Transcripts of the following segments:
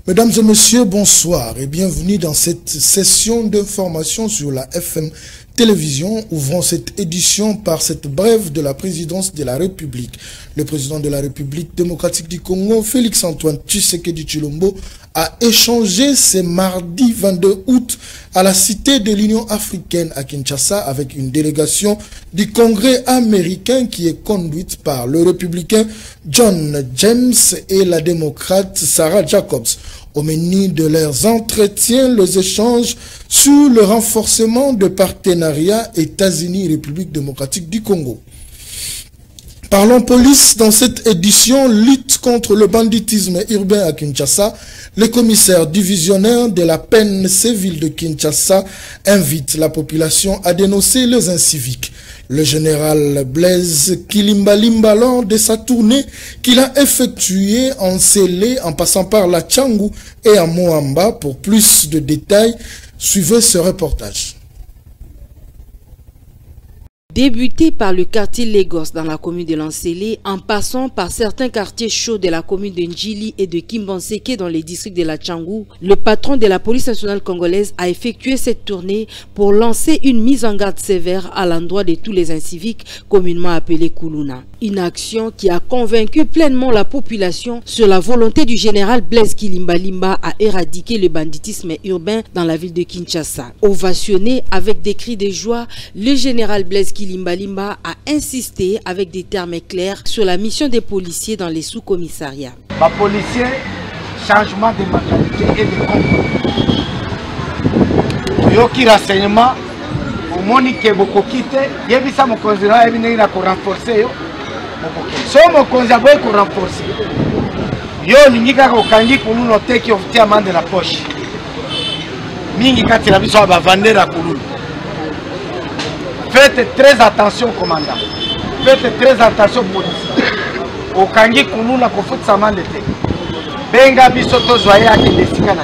Mesdames et messieurs, bonsoir et bienvenue dans cette session d'information sur la FM Télévision. Ouvrons cette édition par cette brève de la présidence de la République. Le président de la République démocratique du Congo, Félix-Antoine Tshisekedi Tshilombo, a échangé ce mardi 22 août à la Cité de l'Union africaine à Kinshasa avec une délégation du Congrès américain qui est conduite par le républicain John James et la démocrate Sarah Jacobs. Au menu de leurs entretiens, les échanges sur le renforcement de partenariats États-Unis-République démocratique du Congo. Parlons police dans cette édition, lutte contre le banditisme urbain à Kinshasa. Le commissaire divisionnaire de la PNC ville de Kinshasa invite la population à dénoncer les inciviques. Le général Blaise Kilimbalimba, lors de sa tournée qu'il a effectuée en Sélé, en passant par la Tchangou et à Moamba. Pour plus de détails, suivez ce reportage. Débuté par le quartier Lagos dans la commune de Lansele, en passant par certains quartiers chauds de la commune de Njili et de Kimbanseke dans les districts de la Tchangou, le patron de la police nationale congolaise a effectué cette tournée pour lancer une mise en garde sévère à l'endroit de tous les inciviques communément appelés Kuluna. Une action qui a convaincu pleinement la population sur la volonté du général Blaise Kilimbalimba à éradiquer le banditisme urbain dans la ville de Kinshasa. Ovationné avec des cris de joie, le général Blaise Kilimbalimba a insisté avec des termes clairs sur la mission des policiers dans les sous-commissariats. Les policiers, changement de mentalité et de comportement. Yoki renseignement, au monique beaucoup quitté, il y a ça mon consulat est pour renforcer. So mon consulat pour renforcer. Yo l'ingika kokangi kulu note qui ofti amande la poche. Mingi kati la biso ba vendre la kulu. Faites très attention, commandant. Faites très attention, policier. Au Kangi Kounou, la Kofout Saman de Té. Benga Bisoto Zoya qui décide à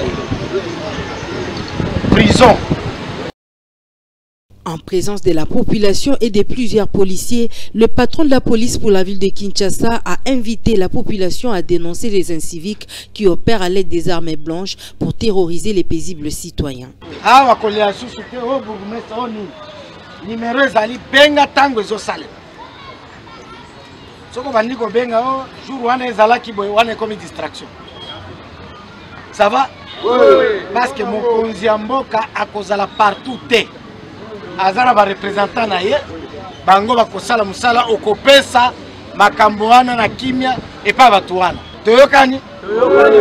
prison. En présence de la population et de plusieurs policiers, le patron de la police pour la ville de Kinshasa a invité la population à dénoncer les inciviques qui opèrent à l'aide des armes blanches pour terroriser les paisibles citoyens. Ah, numéro ezali benga tango ezo sale. Soko bandi ko benga o jour wana ezala ki boy wana comme distraction. Ça va? Oui. Parce que mon konzi mboka akozala partout te. Azara ba représentant na ye bango bakosala musala okopesa makambo wana na kimia et pas batu wana. Toyokani? Toyokani.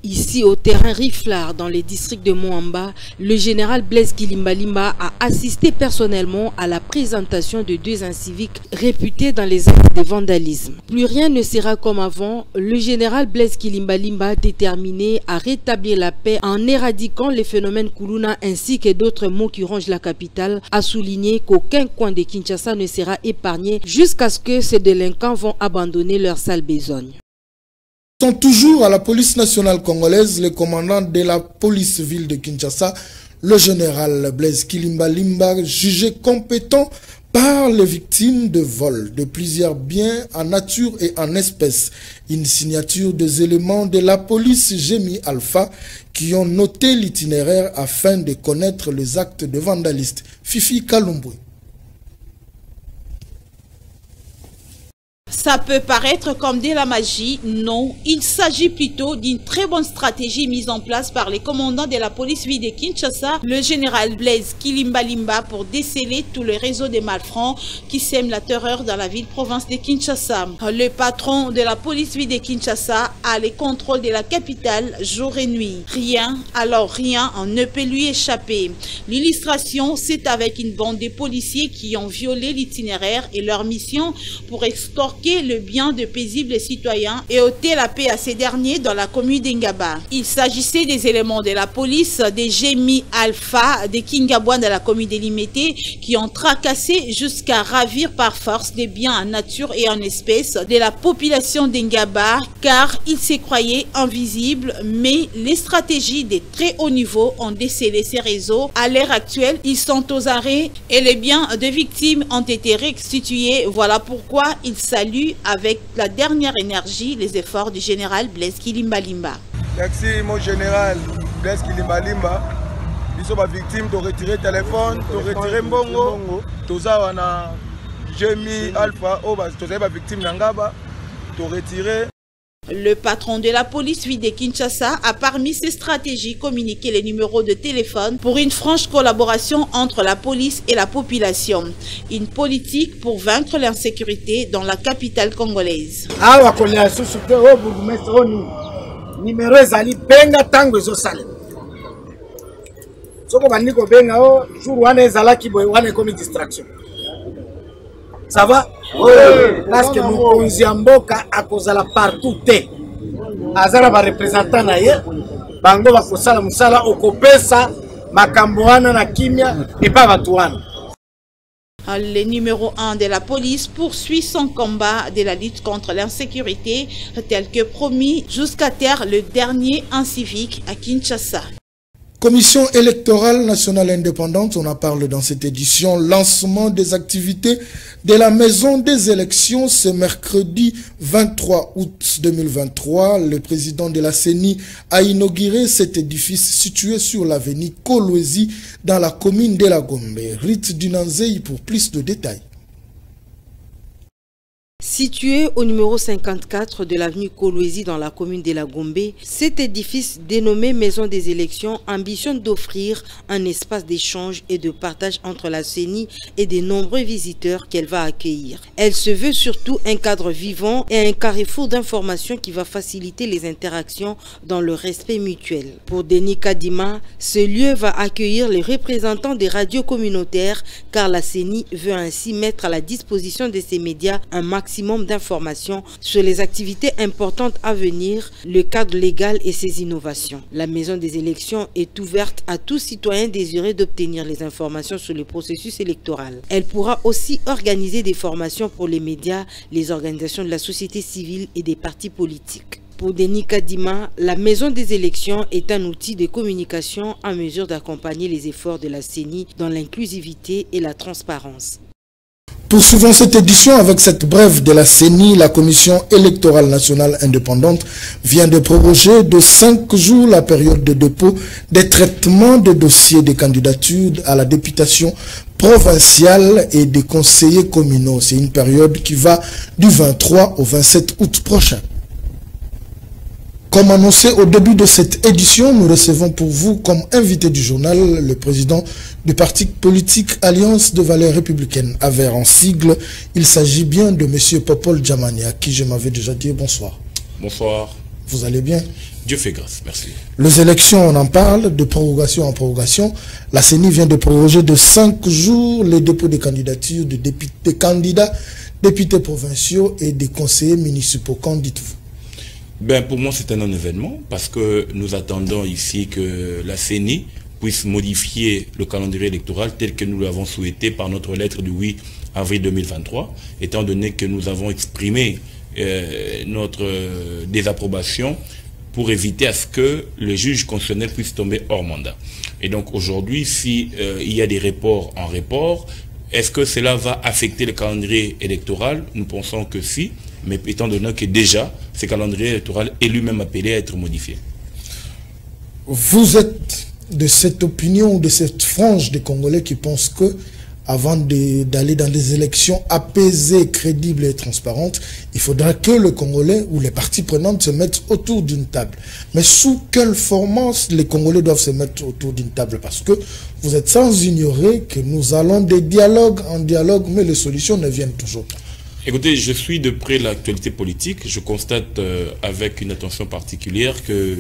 Ici, au terrain Riflard, dans les districts de Moamba, le général Blaise Kilimbalimba a assisté personnellement à la présentation de deux inciviques réputés dans les actes de vandalisme. Plus rien ne sera comme avant, le général Blaise Kilimbalimba, déterminé à rétablir la paix en éradiquant les phénomènes Kuluna ainsi que d'autres maux qui rongent la capitale, a souligné qu'aucun coin de Kinshasa ne sera épargné jusqu'à ce que ces délinquants vont abandonner leur sale besogne. Sont toujours à la police nationale congolaise, le commandant de la police ville de Kinshasa, le général Blaise Kilimbalimba, jugé compétent par les victimes de vol de plusieurs biens en nature et en espèces. Une signature des éléments de la police Gémi Alpha qui ont noté l'itinéraire afin de connaître les actes de vandalistes. Fifi Kalumbwe. Ça peut paraître comme de la magie, non, il s'agit plutôt d'une très bonne stratégie mise en place par les commandants de la police ville de Kinshasa, le général Blaise Kilimbalimba, pour déceler tout le réseau des malfrats qui sèment la terreur dans la ville-province de Kinshasa. Le patron de la police ville de Kinshasa a les contrôles de la capitale jour et nuit. Rien, alors rien, ne peut lui échapper. L'illustration, c'est avec une bande de policiers qui ont violé l'itinéraire et leur mission pour extorquer le bien de paisibles citoyens et ôter la paix à ces derniers dans la commune d'Ingaba. Il s'agissait des éléments de la police, des Gémi Alpha, des Kingabouan de la commune de Limité qui ont tracassé jusqu'à ravir par force des biens en nature et en espèces de la population d'Ingaba car ils se croyaient invisibles, mais les stratégies de très haut niveau ont décelé ces réseaux. À l'heure actuelle, ils sont aux arrêts et les biens de victimes ont été restitués. Voilà pourquoi ils saluent avec la dernière énergie les efforts du général Blaise Kilimbalimba. Merci, mon général. Blaise Kilimbalimba. Ils sont victimes de retirer le téléphone, de retirer Mbongo. Tout ça, on a Jemi, Alpha, tout ça, victime d'Angaba, de retirer. Le patron de la police de Kinshasa a parmi ses stratégies communiqué les numéros de téléphone pour une franche collaboration entre la police et la population. Une politique pour vaincre l'insécurité dans la capitale congolaise. Numéro ezali benga tango ezosala. Soko bandi ko benga o jour wana ezalaki boye wana comme distraction. Ça va? Oui. Parce que mokonzi ya mboka akozala partout te. Azala ba représentant na ye bango bakosala musala okopesa makambo wana na kimia et pas batu wana. Le numéro 1 de la police poursuit son combat de la lutte contre l'insécurité, tel que promis jusqu'à terre le dernier incivique à Kinshasa. Commission électorale nationale indépendante, on en parle dans cette édition. Lancement des activités de la maison des élections ce mercredi 23 août 2023. Le président de la CENI a inauguré cet édifice situé sur l'avenue Kolwezi dans la commune de la Gombe. Rite Dunanzei pour plus de détails. Situé au numéro 54 de l'avenue Kolwezi dans la commune de la Gombe, cet édifice dénommé Maison des élections ambitionne d'offrir un espace d'échange et de partage entre la CENI et des nombreux visiteurs qu'elle va accueillir. Elle se veut surtout un cadre vivant et un carrefour d'informations qui va faciliter les interactions dans le respect mutuel. Pour Denis Kadima, ce lieu va accueillir les représentants des radios communautaires car la CENI veut ainsi mettre à la disposition de ces médias un maximum d'informations sur les activités importantes à venir, le cadre légal et ses innovations. La maison des élections est ouverte à tout citoyen désireux d'obtenir les informations sur le processus électoral. Elle pourra aussi organiser des formations pour les médias, les organisations de la société civile et des partis politiques. Pour Denis Kadima, la maison des élections est un outil de communication en mesure d'accompagner les efforts de la CENI dans l'inclusivité et la transparence. Poursuivons cette édition avec cette brève de la CENI. La Commission électorale nationale indépendante vient de proroger de 5 jours la période de dépôt des traitements de dossiers de candidature à la députation provinciale et des conseillers communaux. C'est une période qui va du 23 au 27 août prochain. Comme annoncé au début de cette édition, nous recevons pour vous comme invité du journal le président du parti politique Alliance de valeurs républicaines, AVER en sigle. Il s'agit bien de M. Popol Djamani, à qui je m'avais déjà dit bonsoir. Bonsoir. Vous allez bien? Dieu fait grâce, merci. Les élections, on en parle, de prorogation en prorogation. La CENI vient de proroger de 5 jours les dépôts de candidatures des candidats, députés provinciaux et des conseillers municipaux. Qu'en dites-vous? Ben, pour moi, c'est un non-événement parce que nous attendons ici que la CENI puisse modifier le calendrier électoral tel que nous l'avons souhaité par notre lettre du 8 avril 2023, étant donné que nous avons exprimé notre désapprobation pour éviter à ce que le juge constitutionnel puisse tomber hors mandat. Et donc aujourd'hui, si il y a des reports en report, est-ce que cela va affecter le calendrier électoral? Nous pensons que si, mais étant donné que déjà, ce calendrier électoral est lui-même appelé à être modifié. Vous êtes de cette opinion ou de cette frange des Congolais qui pensent que avant d'aller dans des élections apaisées, crédibles et transparentes, il faudra que le Congolais ou les parties prenantes se mettent autour d'une table. Mais sous quelle forme les Congolais doivent se mettre autour d'une table? Parce que vous êtes sans ignorer que nous allons des dialogues en dialogue, mais les solutions ne viennent toujours pas. Écoutez, je suis de près l'actualité politique. Je constate avec une attention particulière que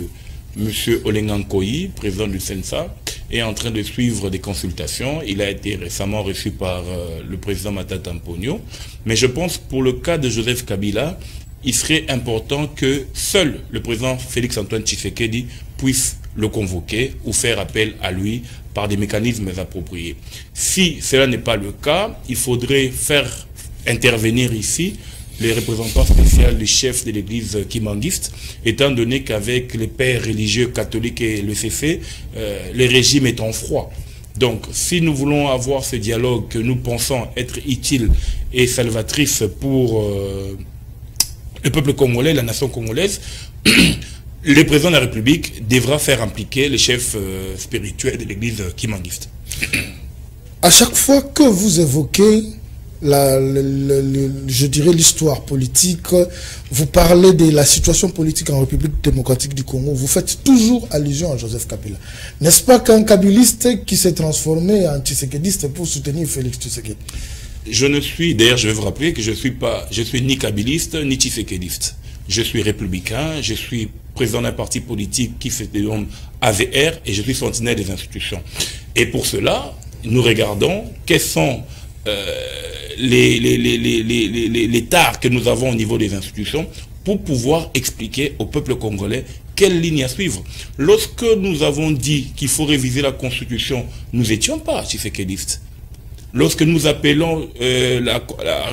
M. Olengankoyi, président du CENSA, est en train de suivre des consultations. Il a été récemment reçu par le président Matata Mponyo. Mais je pense pour le cas de Joseph Kabila, il serait important que seul le président Félix-Antoine Tshisekedi puisse le convoquer ou faire appel à lui par des mécanismes appropriés. Si cela n'est pas le cas, il faudrait faire intervenir ici les représentants spéciaux du chef de l'église kimanguiste, étant donné qu'avec les pères religieux catholiques et le CC, le régime est en froid. Donc, si nous voulons avoir ce dialogue que nous pensons être utile et salvatrice pour le peuple congolais, la nation congolaise, le président de la République devra faire impliquer les chefs spirituels de l'église kimbanguiste. À chaque fois que vous évoquez je dirais l'histoire politique, vous parlez de la situation politique en République démocratique du Congo, vous faites toujours allusion à Joseph Kabila. N'est-ce pas qu'un kabiliste qui s'est transformé en tshisekidiste pour soutenir Félix Tshisekedi? Je ne suis, d'ailleurs je vais vous rappeler que je suis ni kabiliste ni tshisekidiste. Je suis républicain, je suis président d'un parti politique qui se dénomme AVR et je suis sentinelle des institutions. Et pour cela, nous regardons quels sont les tares que nous avons au niveau des institutions pour pouvoir expliquer au peuple congolais quelle ligne à suivre. Lorsque nous avons dit qu'il faut réviser la Constitution, nous n'étions pas tshisekidistes. Lorsque nous appelons la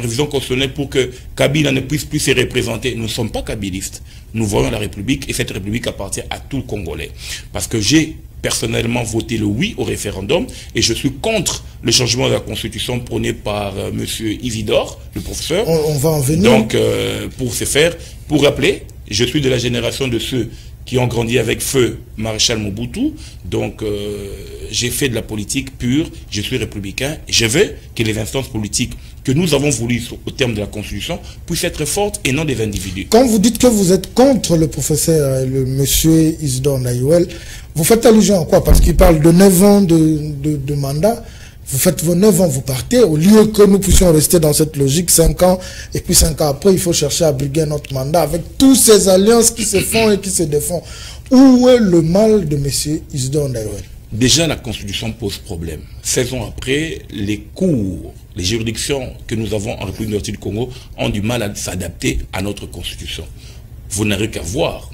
révision constitutionnelle pour que Kabila ne puisse plus se représenter, nous ne sommes pas kabilistes. Nous voyons la République et cette République appartient à tout le Congolais. Parce que j'ai personnellement voté le oui au référendum et je suis contre le changement de la Constitution prôné par M. Isidore, le professeur. On va en venir. Donc, pour ce faire, pour rappeler, je suis de la génération de ceux qui ont grandi avec feu Maréchal Mobutu. Donc, j'ai fait de la politique pure, je suis républicain. Je veux que les instances politiques que nous avons voulues au terme de la Constitution puissent être fortes et non des individus. Quand vous dites que vous êtes contre le professeur, le monsieur Isidore Nayouel, vous faites allusion à quoi? Parce qu'il parle de 9 ans de mandat. Vous faites vos 9 ans, vous partez, au lieu que nous puissions rester dans cette logique, 5 ans, et puis 5 ans après, il faut chercher à briguer notre mandat, avec toutes ces alliances qui se font et qui se défendent. Où est le mal de M. Isidore Nayouel? Déjà, la Constitution pose problème. 16 ans après, les cours, les juridictions que nous avons en République démocratique du Congo ont du mal à s'adapter à notre Constitution. Vous n'avez qu'à voir.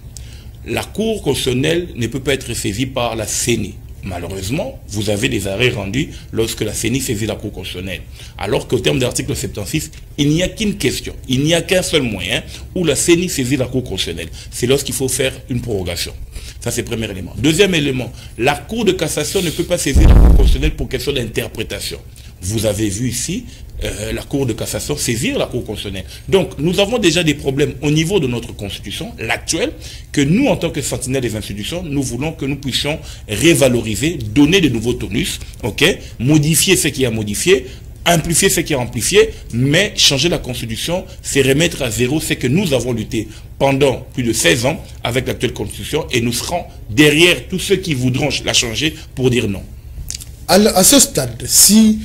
La Cour constitutionnelle ne peut pas être saisie par la CENI. Malheureusement, vous avez des arrêts rendus lorsque la CENI saisit la Cour constitutionnelle. Alors qu'au terme de l'article 76, il n'y a qu'une question, il n'y a qu'un seul moyen où la CENI saisit la Cour constitutionnelle. C'est lorsqu'il faut faire une prorogation. Ça, c'est le premier élément. Deuxième élément, la Cour de cassation ne peut pas saisir la Cour constitutionnelle pour question d'interprétation. Vous avez vu ici la Cour de cassation saisir la Cour constitutionnelle. Donc, nous avons déjà des problèmes au niveau de notre Constitution, l'actuelle, que nous, en tant que sentinelles des institutions, nous voulons que nous puissions révaloriser, donner de nouveaux tonus, modifier ce qui a modifié, amplifier ce qui a amplifié, mais changer la Constitution, c'est remettre à zéro ce que nous avons lutté pendant plus de 16 ans avec l'actuelle Constitution, et nous serons derrière tous ceux qui voudront la changer pour dire non. À ce stade, si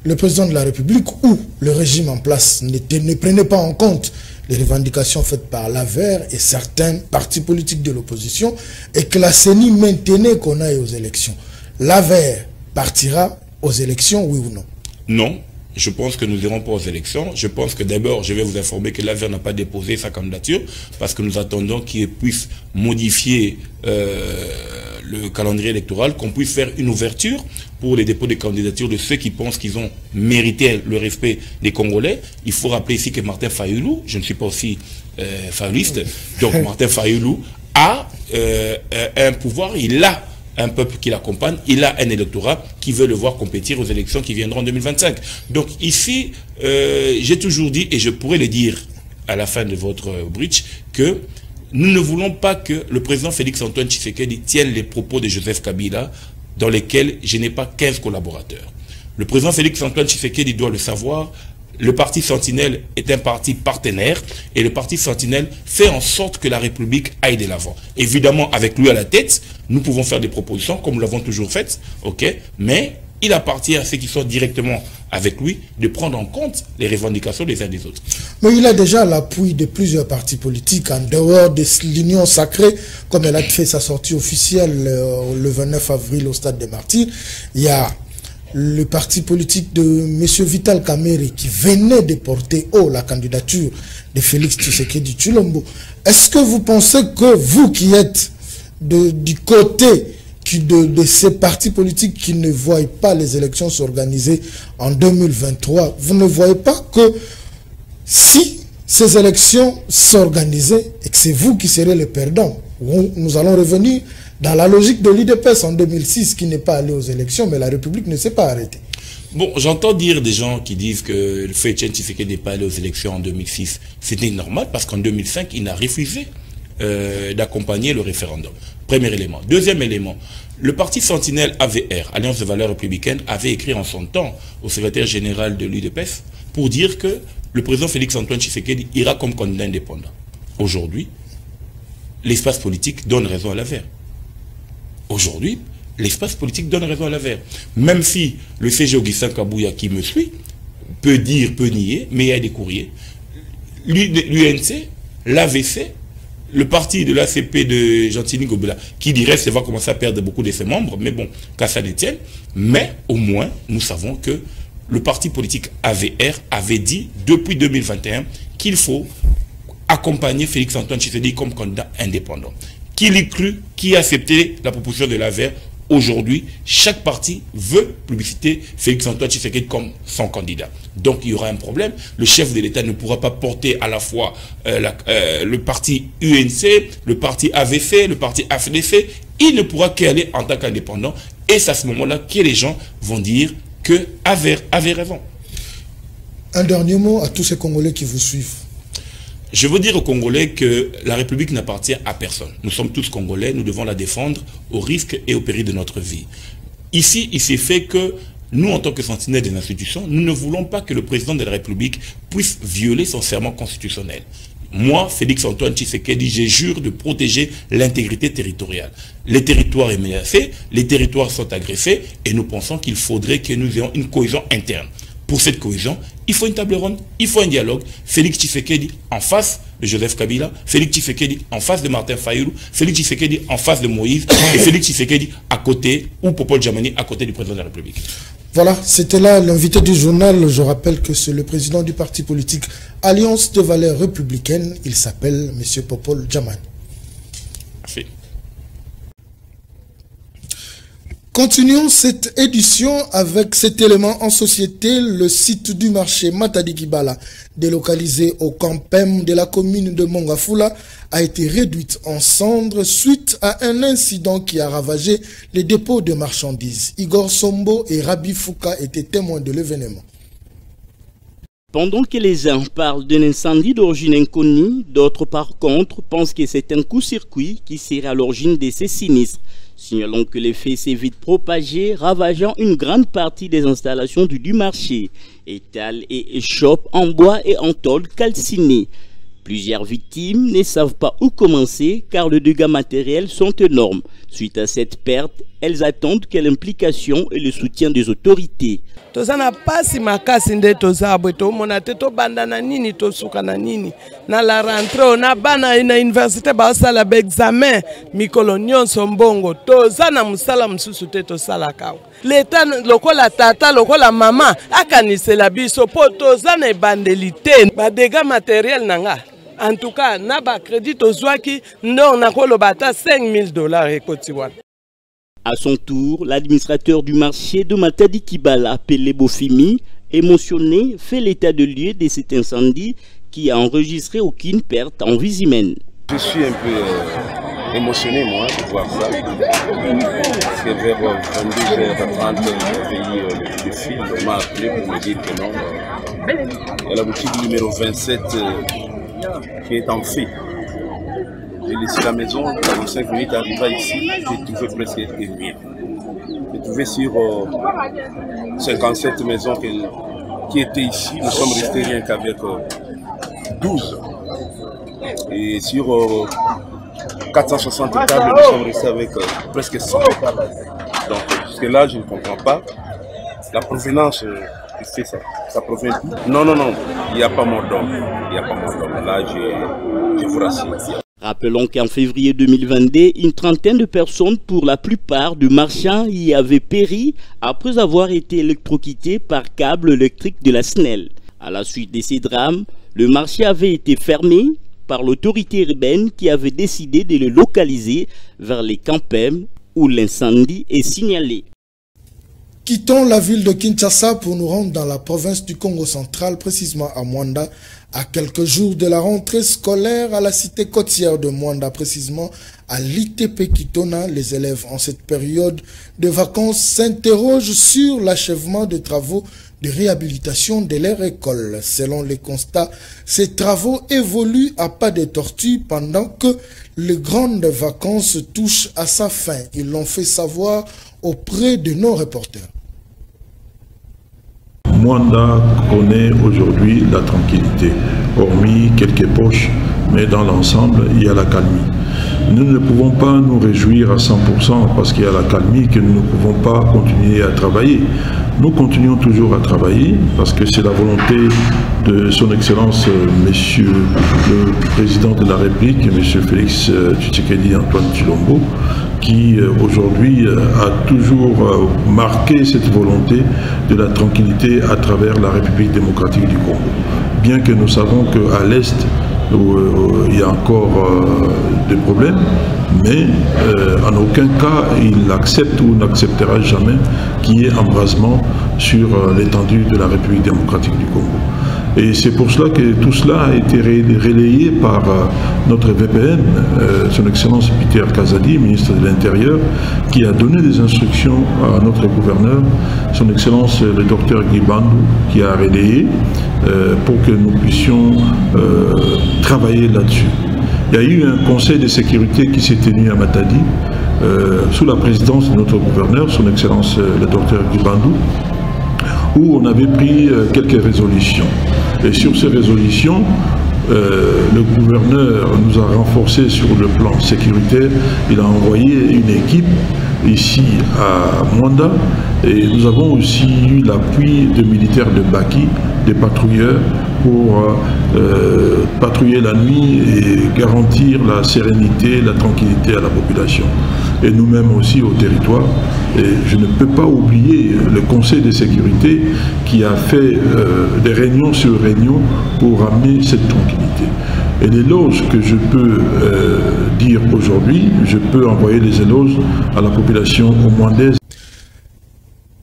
le président de la République ou le régime en place ne prenait pas en compte les revendications faites par l'AVER et certains partis politiques de l'opposition, et que la CENI maintenait qu'on aille aux élections, l'AVER partira aux élections, oui ou non? Non, je pense que nous n'irons pas aux élections. Je pense que d'abord, je vais vous informer que l'AVER n'a pas déposé sa candidature parce que nous attendons qu'il puisse modifier le calendrier électoral, qu'on puisse faire une ouverture pour les dépôts de candidatures de ceux qui pensent qu'ils ont mérité le respect des Congolais. Il faut rappeler ici que Martin Fayulu, je ne suis pas aussi fayuliste, donc Martin Fayulu a un pouvoir, il a un peuple qui l'accompagne, il a un électorat qui veut le voir compétir aux élections qui viendront en 2025. Donc ici, j'ai toujours dit, et je pourrais le dire à la fin de votre bridge, que nous ne voulons pas que le président Félix-Antoine Tshisekedi tienne les propos de Joseph Kabila dans lesquels je n'ai pas 15 collaborateurs. Le président Félix-Antoine Tshisekedi doit le savoir. Le parti Sentinelle est un parti partenaire et le parti Sentinelle fait en sorte que la République aille de l'avant. Évidemment, avec lui à la tête, nous pouvons faire des propositions comme nous l'avons toujours fait, mais il appartient à ceux qui sont directement avec lui de prendre en compte les revendications des uns des autres. Mais il a déjà l'appui de plusieurs partis politiques en dehors de l'Union sacrée, comme elle a fait sa sortie officielle le 29 avril au Stade des Martyrs. Il y a le parti politique de M. Vital Kamerhe qui venait de porter haut la candidature de Félix Tshisekedi Tshilombo. Est-ce que vous pensez que vous qui êtes du côté de ces partis politiques qui ne voient pas les élections s'organiser en 2023, vous ne voyez pas que si ces élections s'organisaient et que c'est vous qui serez les perdants, nous allons revenir dans la logique de l'UDPS en 2006 qui n'est pas allé aux élections, mais la République ne s'est pas arrêtée. Bon, j'entends dire des gens qui disent que le fait Tshisekedi n'est pas allé aux élections en 2006, c'était normal parce qu'en 2005, il n'a refusé d'accompagner le référendum. Premier élément. Deuxième élément, le parti Sentinelle AVR, Alliance de Valeurs Républicaines, avait écrit en son temps au secrétaire général de l'UDPS pour dire que le président Félix-Antoine Tshisekedi ira comme candidat indépendant. Aujourd'hui, l'espace politique donne raison à l'AVR. Aujourd'hui, l'espace politique donne raison à l'AVR. Même si le CG Augustin Kabouya qui me suit peut dire, peut nier, mais il y a des courriers. L'UNC, l'AVC, le parti de l'ACP de Gentini Gobela, qui dirait que va commencer à perdre beaucoup de ses membres, mais bon, qu'à ça ne tienne. Mais au moins, nous savons que le parti politique AVR avait dit depuis 2021 qu'il faut accompagner Félix-Antoine Tshisekedi comme candidat indépendant. Qui l'y cru, qui a accepté la proposition de l'AVR? Aujourd'hui, chaque parti veut publiciter Félix-Antoine Tshisekedi comme son candidat. Donc il y aura un problème. Le chef de l'État ne pourra pas porter à la fois le parti UNC, le parti AVC, le parti AFDC. Il ne pourra qu'aller en tant qu'indépendant. Et c'est à ce moment-là que les gens vont dire que avait raison. Un dernier mot à tous ces Congolais qui vous suivent. Je veux dire aux Congolais que la République n'appartient à personne. Nous sommes tous Congolais, nous devons la défendre au risque et au péril de notre vie. Ici, il s'est fait que nous, en tant que sentinelles des institutions, nous ne voulons pas que le président de la République puisse violer son serment constitutionnel. Moi, Félix-Antoine Tshisekedi, je jure de protéger l'intégrité territoriale. Les territoires sont menacés, les territoires sont agressés, et nous pensons qu'il faudrait que nous ayons une cohésion interne. Pour cette cohésion, il faut une table ronde, il faut un dialogue. Félix Tshisekedi en face de Joseph Kabila, Félix Tshisekedi en face de Martin Fayulu, Félix Tshisekedi en face de Moïse, et Félix Tshisekedi à côté, ou Popol Djamani à côté du président de la République. Voilà, c'était là l'invité du journal. Je rappelle que c'est le président du parti politique Alliance de Valeurs Républicaines. Il s'appelle M. Popol Djamani. Merci. Continuons cette édition avec cet élément en société. Le site du marché Matadi Kibala, délocalisé au campem de la commune de Mongafula, a été réduite en cendres suite à un incident qui a ravagé les dépôts de marchandises. Igor Sombo et Rabi Fouka étaient témoins de l'événement. Pendant que les uns parlent d'un incendie d'origine inconnue, d'autres par contre pensent que c'est un coup-circuit qui serait à l'origine de ces sinistres. Signalons que l'effet s'est vite propagé, ravageant une grande partie des installations du marché, étals et échoppes en bois et en tôle calcinée. Plusieurs victimes ne savent pas où commencer car les dégâts matériels sont énormes. Suite à cette perte, elles attendent quelle implication et le soutien des autorités. Tozana pasi makasi nde tozabwe to mona te to bandana nini to sukana nini na la rentrée na bana na université ba sala ba examen mikolo nyonso mbongo tozana musala mususu te to sala kawa l'état lokola tata lokola mama akanisela biso po tozana bandelité ba dégâts matériels nanga. En tout cas, na ba crédit ozwaki non na kolobata $5,000 ekotiwa. À son tour, l'administrateur du marché de Matadi Kibala, appelé Bofimi, émotionné, fait l'état de lieu de cet incendie qui a enregistré aucune perte en vie humaine. Je suis un peu émotionné, moi, de voir ça. Parce que vers 22h30, le fil m'a appelé pour me dire que non, il y a la boutique numéro 27 qui est en feu. J'ai laissé la maison, dans 5 minutes, arriva ici, j'ai trouvé presque rien. J'ai trouvé sur 57 maisons qui étaient ici, nous sommes restés rien qu'avec 12. Et sur 460 tables, nous sommes restés avec presque 100 tables. Donc jusque-là, je ne comprends pas la provenance. C'est ça, ça provient d'où? Non, il n'y a pas mort d'homme. Il n'y a pas mort d'homme. Là, je vous rassure. Rappelons qu'en février 2022, une trentaine de personnes, pour la plupart de marchands, y avaient péri après avoir été électrocutés par câble électrique de la SNEL. À la suite de ces drames, le marché avait été fermé par l'autorité urbaine qui avait décidé de le localiser vers les campements où l'incendie est signalé. Quittons la ville de Kinshasa pour nous rendre dans la province du Congo central, précisément à Mwanda, à quelques jours de la rentrée scolaire à la cité côtière de Mwanda, précisément à l'ITP Kitona. Les élèves en cette période de vacances s'interrogent sur l'achèvement des travaux de réhabilitation de leur école. Selon les constats, ces travaux évoluent à pas de tortue pendant que les grandes vacances touchent à sa fin. Ils l'ont fait savoir auprès de nos reporters. Mwanda connaît aujourd'hui la tranquillité, hormis quelques poches, mais dans l'ensemble, il y a la calmie. Nous ne pouvons pas nous réjouir à 100% parce qu'il y a la calmie que nous ne pouvons pas continuer à travailler. Nous continuons toujours à travailler parce que c'est la volonté de son Excellence, Monsieur le Président de la République, Monsieur Félix Tshisekedi Antoine Tshilombo, qui aujourd'hui a toujours marqué cette volonté de la tranquillité à travers la République démocratique du Congo. Bien que nous savons qu'à l'Est, il y a encore des problèmes, mais en aucun cas il accepte ou n'acceptera jamais qu'il y ait embrasement sur l'étendue de la République démocratique du Congo. Et c'est pour cela que tout cela a été relayé par notre VPN, son Excellence Peter Kazadi, ministre de l'Intérieur, qui a donné des instructions à notre gouverneur, son Excellence le docteur Guy Bandou, qui a relayé pour que nous puissions travailler là-dessus. Il y a eu un conseil de sécurité qui s'est tenu à Matadi, sous la présidence de notre gouverneur, son Excellence le docteur Guy Bandou, où on avait pris quelques résolutions. Et sur ces résolutions, le gouverneur nous a renforcés sur le plan sécuritaire. Il a envoyé une équipe ici à Mwanda et nous avons aussi eu l'appui de militaires de Baki, des patrouilleurs, pour patrouiller la nuit et garantir la sérénité, la tranquillité à la population. Et nous-mêmes aussi au territoire. Et je ne peux pas oublier le Conseil de sécurité qui a fait des réunions sur réunions pour amener cette tranquillité. Et l'éloge que je peux dire aujourd'hui, je peux envoyer les éloges à la population rwandaise.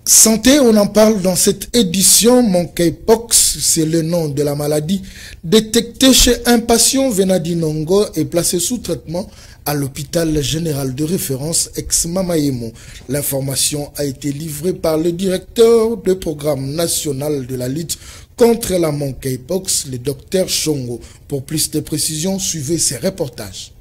Santé, on en parle dans cette édition. Monkeypox, c'est le nom de la maladie détectée chez un patient venant d'Inongo et placé sous traitement à l'hôpital général de référence ex-Mamaemo. L'information a été livrée par le directeur du programme national de la lutte contre la monkeypox, le docteur Chongo. Pour plus de précisions, suivez ces reportages.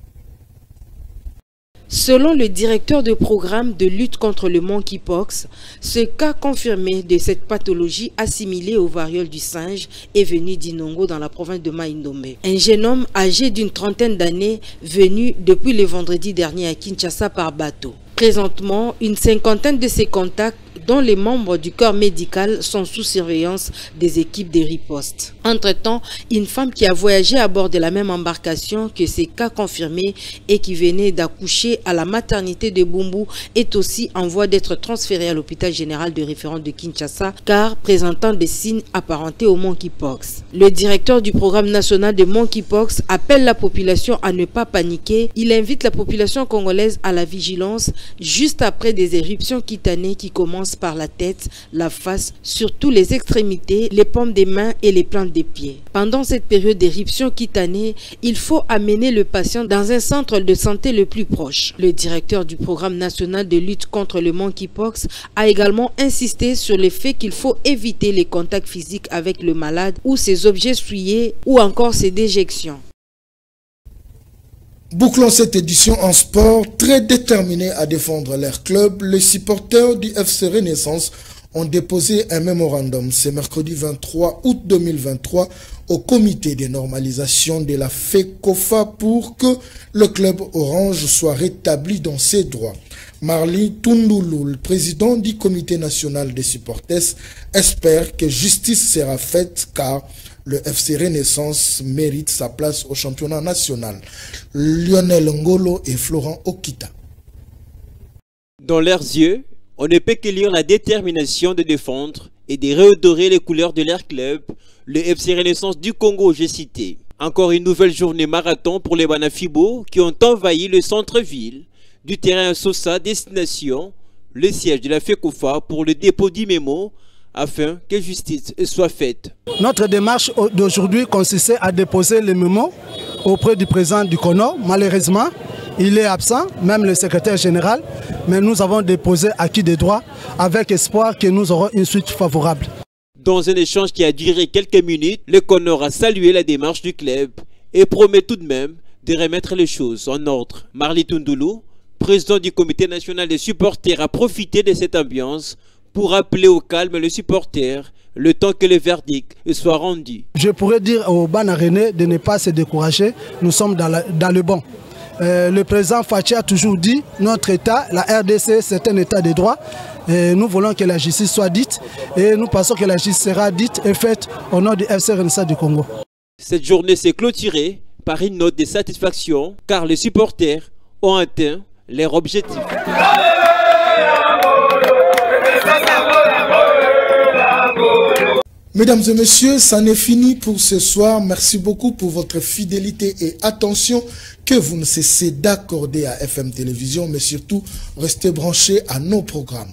Selon le directeur de programme de lutte contre le monkeypox, ce cas confirmé de cette pathologie assimilée aux variole du singe est venu d'Inongo dans la province de Mai-Ndombe. Un jeune homme âgé d'une trentaine d'années venu depuis le vendredi dernier à Kinshasa par bateau. Présentement, une cinquantaine de ses contacts, dont les membres du corps médical, sont sous surveillance des équipes de riposte. Entre-temps, une femme qui a voyagé à bord de la même embarcation que ces cas confirmés et qui venait d'accoucher à la maternité de Bumbu est aussi en voie d'être transférée à l'hôpital général de référence de Kinshasa car présentant des signes apparentés au monkeypox. Le directeur du programme national de monkeypox appelle la population à ne pas paniquer. Il invite la population congolaise à la vigilance juste après des éruptions cutanées qui commencent par la tête, la face, surtout les extrémités, les paumes des mains et les plantes des pieds. Pendant cette période d'éruption cutanée, il faut amener le patient dans un centre de santé le plus proche. Le directeur du programme national de lutte contre le monkeypox a également insisté sur le fait qu'il faut éviter les contacts physiques avec le malade ou ses objets souillés ou encore ses déjections. Bouclons cette édition en sport. Très déterminés à défendre leur club, les supporters du FC Renaissance ont déposé un mémorandum ce mercredi 23 août 2023 au comité de normalisation de la FECOFA pour que le club orange soit rétabli dans ses droits. Marli Tundoulou, le président du comité national des supporters, espère que justice sera faite car le FC Renaissance mérite sa place au championnat national. Lionel Ngolo et Florent Okita. Dans leurs yeux, on ne peut que lire la détermination de défendre et de redorer les couleurs de leur club, le FC Renaissance du Congo, j'ai cité. Encore une nouvelle journée marathon pour les Banafibo qui ont envahi le centre-ville du terrain Sosa destination, le siège de la FECOFA pour le dépôt du mémo afin que justice soit faite. Notre démarche d'aujourd'hui consistait à déposer le mémo auprès du président du CONO. Malheureusement, il est absent, même le secrétaire général, mais nous avons déposé acquis des droits avec espoir que nous aurons une suite favorable. Dans un échange qui a duré quelques minutes, le Connor a salué la démarche du club et promet tout de même de remettre les choses en ordre. Marley Tundoulou, président du comité national des supporters, a profité de cette ambiance pour appeler au calme les supporters le temps que le verdict soit rendu. Je pourrais dire au Bana René de ne pas se décourager, nous sommes dans le bon. Le président Fachi a toujours dit, notre État, la RDC, c'est un État de droit. Et nous voulons que la justice soit dite et nous pensons que la justice sera dite et faite au nom du FC Renaissance du Congo. Cette journée s'est clôturée par une note de satisfaction car les supporters ont atteint leur objectif. Mesdames et messieurs, ça n'est fini pour ce soir. Merci beaucoup pour votre fidélité et attention que vous ne cessez d'accorder à FM Télévision, mais surtout, restez branchés à nos programmes.